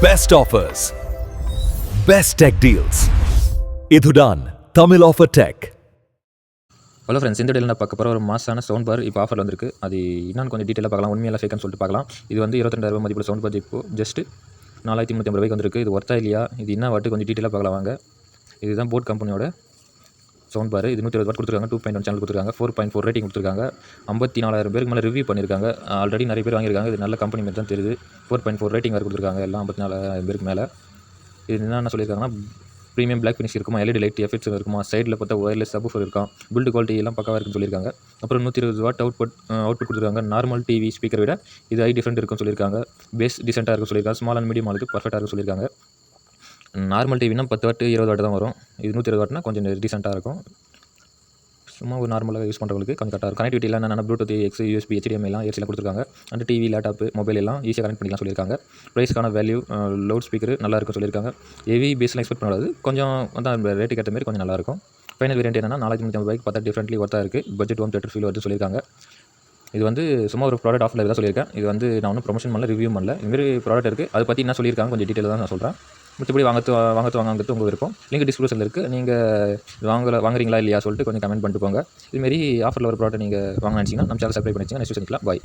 Best offers, best tech deals. இதுதான் Tamil offer tech. Hello friends, இந்த வீடியோவில் நான் பார்க்க போகிற ஒரு மாசான சவுண்ட் பார் இப்போ ஆஃபரில் வந்திருக்கு. அது இன்னும் கொஞ்சம் டீட்டெயிலாக பார்க்கலாம், உண்மையில ஃபேக்குன்னு சொல்லிட்டு பார்க்கலாம். இது வந்து 22,000 மதிப்புள்ள சவுண்ட் பார் இப்போ ஜஸ்ட் 4,350 ரூபாய்க்கு வந்திருக்கு. இது ஒர்த்தா இல்லையா, இது என்ன வாட்டு கொஞ்சம் டீட்டெயிலாக பார்க்கலாம் வாங்க. இதுதான் போட் கம்பெனியோட சவுண்ட் பார். இது 120 வாட் கொடுத்துருக்காங்க, 2.1 சேனல் கொடுத்துருக்காங்க, 4.4 ரேட்டிங் கொடுத்துருக்காங்க, 54,000 பேருக்கு மேலே ரிவ்யூ பண்ணியிருக்காங்க. ஆல்ரெடி நிறைய பேர் வாங்கியிருக்காங்க. இது நல்ல கம்பெனி மாதிரி தான் தெரியுது. 4.4 ரேட்டிங் வேறு கொடுத்துருக்காங்க, எல்லாம் 54,000 பேருக்கு மேலே. இது என்ன சொல்லியிருக்காங்கன்னா, ப்ரீமியம் பிளாக் ஃபினிஷ் இருக்குமா, எல்இடி லைட் எஃபெக்ட்ஸ் இருக்குமா, சைடில் பார்த்தா ஒயர்லெஸ் சப்வூஃபர் இருக்கும், பில்டு குவாலிட்டி எல்லாம் பக்காவாக இருக்குன்னு சொல்லியிருக்காங்க. அப்புறம் 120 வாட் அவுட்புட் கொடுத்துருக்காங்க. நார்மல் டிவி ஸ்பீக்கரை விட இது ஹை டிஃப்ரெண்ட் இருக்குன்னு சொல்லியிருக்காங்க. பேஸ் டீசெண்டாக இருக்கும் சொல்லியிருக்காங்க. ஸ்மால் அண்ட் மீடியம் ஆளுக்கு பர்ஃபெக்டாக இருக்கும் சொல்லியிருக்காங்க. நார்மல் டிவினா 10 வாட் 20 வாட் தான் வரும். இது 120 வாட்னா கொஞ்சம் டீசெண்டாக இருக்கும். சும்மா ஒரு நார்மலாக யூஸ் பண்ணுறவங்களுக்கு கொஞ்சம் கரெக்டாக இருக்கும். கனெக்டிவிட்டி எல்லாம் என்னென்ன ப்ளூடூத், எக்ஸ், யூஎஸ்பி, HDMI எல்லாம் ஏர்சியில் கொடுத்துருக்காங்க. அந்த டிவி, லேப்டாப், மொபைல் எல்லாம் ஈஸியாக கனெக்ட் பண்ணிக்கலாம் சொல்லியிருக்காங்க. ப்ரைஸ்க்கான வேல்யூ, லவுட் ஸ்பீக்கர் நல்லா இருக்கும் சொல்லியிருக்காங்க. ஹெவி பேஸ்லாம் எக்ஸ்பெக்ட் பண்ணாது, கொஞ்சம் வந்து அந்த ரேட்டுக்கு ஏற்ற மாதிரி கொஞ்சம் நல்லாயிருக்கும். ஃபைனல் வேரியன்ட் என்னன்னா 4,350 ரூபாய்க்கு பார்த்தா டிஃப்ரெண்ட்லி ஒர்த்தாக இருக்குது. பட்ஜெட் ஹோம் தேட்டர் ஃபீல் வருது சொல்லியிருக்காங்க. இது வந்து சும்மா ஒரு ப்ராடக்ட் ஆஃபரில் தான் சொல்லியிருக்கேன். இது வந்து நான் ஒன்றும் ப்ரொமோஷன் பண்ணல, ரிவ்யூ பண்ணல. இதுமாரி ப்ராடக்ட் இருக்குது, அதை பற்றி என்ன சொல்லியிருக்காங்க கொஞ்சம் டீட்டெயிலாக தான் நான் சொல்கிறேன். மற்றபடி வாங்கிறது உங்கள் விருப்பம். லிங்க் டிஸ்கிரிப்ஷனில் இருக்குது. நீங்கள் வாங்குறீங்களா இல்லையா சொல்லிட்டு கொஞ்சம் கமெண்ட் பண்ணிட்டு போங்க. இதுமாரி ஆஃபரில் ஒரு ப்ராடக்ட் நீங்கள் வாங்க நினச்சிங்கன்னா நம்ம சேனல் சப்ஸ்கிரைப் பண்ணிச்சிங்கன்னா நெக்ஸ்ட் சந்திக்கலாம். பாய்.